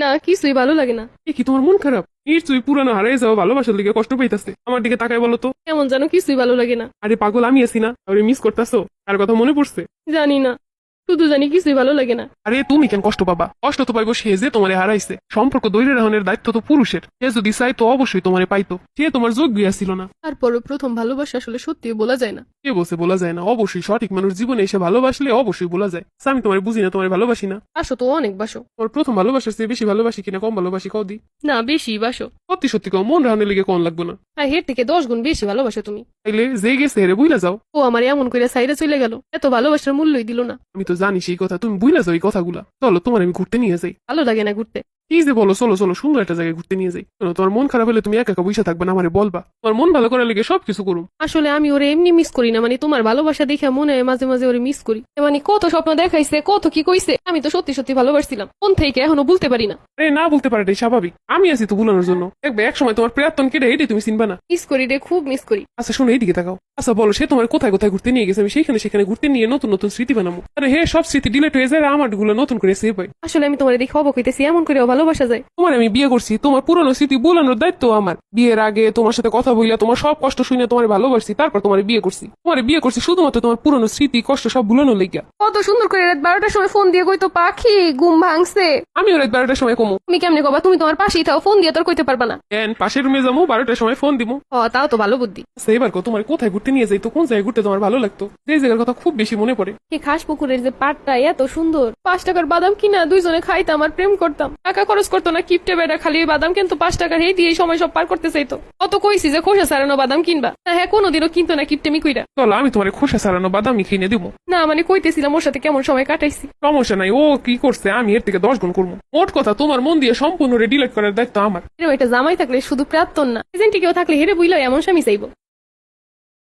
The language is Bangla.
না, কিছুই ভালো লাগে না। এ কি তোমার মন খারাপ? নিশ্চয়ই পুরানো হারাই যাওয়া ভালোবাসার দিকে কষ্ট পাইতাছে। আমার দিকে তাকায় বলো তো। কেমন যেন কিছুই ভালো লাগে না। আরে পাগল, আমি আছি না? আরে মিস করতেছো? আর কথা মনে পড়ছে? জানি না, শুধু জানি কিছুই ভালো লাগে না। আরে তুমি কেন কষ্ট পাবা? কষ্ট তো পাইবো সে যে তোমারে হারাইছে। সম্পর্ক দৈরে রাখনের দায়িত্ব তো পুরুষের। সে যদি চাই তো অবশ্যই তোমারে পাইতো। সে তোমার যোগ্য ছিল না। তারপরও প্রথম ভালোবাসা আসলে সত্যি বলা যায় না। কে বসে বলা যায় না? অবশ্যই সঠিক মানুষ জীবনে এসে ভালোবাসলে অবশ্যই বলা যায়। আমি তোমার বুঝি না, তোমার ভালোবাসি না। বাসো তো অনেক বাসো। তোমার প্রথম ভালোবাসার চেয়ে বেশি ভালোবাসি কিনা কম ভালোবাসি কও দি। না, বেশি বাসো। সত্যি সত্যি কও, মন রাহানের লিগে কোন লাগবো না। আর হের থেকে 10 গুণ বেশি ভালোবাসো তুমি। তাইলে যে গেছে হেরে বুইলা যাও। ও আমার এমন করে সাইডে চলে গেল, এত ভালোবাসার মূল্যই দিল না। আমি তো জানি সেই কথা, তুমি বুইলা যাও এই কথাগুলা। চলো তোমার আমি ঘুরতে নিয়ে যাই। ভালো লাগে না ঘুরতে। কি যে বলো, চলো চলো সুন্দর একটা জায়গায় ঘুরতে নিয়ে যাই। শোনো, তোমার মন খারাপ হলে তুমি একা একা বসে থাকবে না, আমারে বলবা। তোমার মন ভালো করার লিগে সবকিছু করুম। আসলে আমি ওরে এমনি মিস করি না, মানে তোমার ভালোবাসা দেখে মনে হয় মাঝে মাঝে ওরে মিস করি। মানে কত স্বপ্ন দেখাইছে, কত কি কইছে, আমি তো সত্যি সত্যি ভালোবাসছিলাম কোন থেকে এখনো বলতে পারি না। আরে না বলতে পারাটাই স্বাভাবিক। আমি আছি তো ভুলানোর জন্য। দেখবে এক সময় তোমার প্রাক্তন কেটে এটাই তুমি চিনবা না। মিস করি রে, খুব মিস করি। আচ্ছা শোনো, এইদিকে তাকাও। আচ্ছা বলো, সে তোমার কোথায় কোথায় ঘুরতে নিয়ে গেছে? আমি সেখানে ঘুরতে নিয়ে নতুন নতুন স্মৃতি বানাবো। আরে হে, সব স্মৃতি ডিলেট হয়ে যায় আর আমার গুলো নতুন করে সেভ হয়। আসলে আমি তোমার দেখে অবাক হইতেছি, এমন করেও ভালোবাসা যায়। তোমার আমি বিয়ে করছি, তোমার পুরনো স্মৃতি ভুলানোর দায়িত্ব আমার। বিয়ের আগে তোমার সাথে কথা বইলা তোমার সব কষ্ট শুনে তোমার ভালোবাসছি, তারপর তোমার বিয়ে করছি। তোমার বিয়ে করছি শুধুমাত্র তোমার পুরনো স্মৃতি কষ্ট সব ভুলানোর লেগা। কত সুন্দর করে রাত 12টার সময় ফোন দিয়ে কইতো পাখি ঘুম ভাঙছে। আমি রাত 12টার সময় কমো। তুমি কেমনে কবা? তুমি তোমার পাশেই থাও, ফোন দিয়ে তোর কইতে পারবা না। পাশের রুমে যাবো, 12টার সময় ফোন দিব। তাও তো ভালো বুদ্ধি। আচ্ছা এবার তোমার কোথায় ঘুরতে নিয়ে যাই? তো কোন জায়গায় ঘুরতে তোমার ভালো লাগতো? যে জায়গার কথা খুব বেশি মনে পড়ে। এই খাস পুকুরের যে পাটটা এত সুন্দর, 5 টাকার বাদাম কিনা দুইজনে খাইতাম আর প্রেম করতাম। টাকা খরচ করতো না কিপটে বেড়া, খালি ওই বাদাম কিন্তু 5 টাকার এই দিয়ে সময় সব পার করতে চাইতো। কত কইছি যে খোসা সারানো বাদাম কিনবা, হ্যাঁ কোনোদিনও কিনতো না কিপটে মিকুইরা। চলো আমি তোমার খোসা সারানো বাদামি কিনে দিব। না মানে কইতেছিলাম ওর সাথে কেমন সময় কাটাইছি। সমস্যা নাই, ও কি করছে আমি এর থেকে 10 গুণ করবো। মোট কথা তোমার মন দিয়ে সম্পূর্ণ ডিলেট করার দায়িত্ব আমার। এরকম একটা জামাই থাকলে শুধু প্রাক্তন না, এজেন্টে কেউ থাকলে হেরে বুইলো এমন স্বামী চাইবো।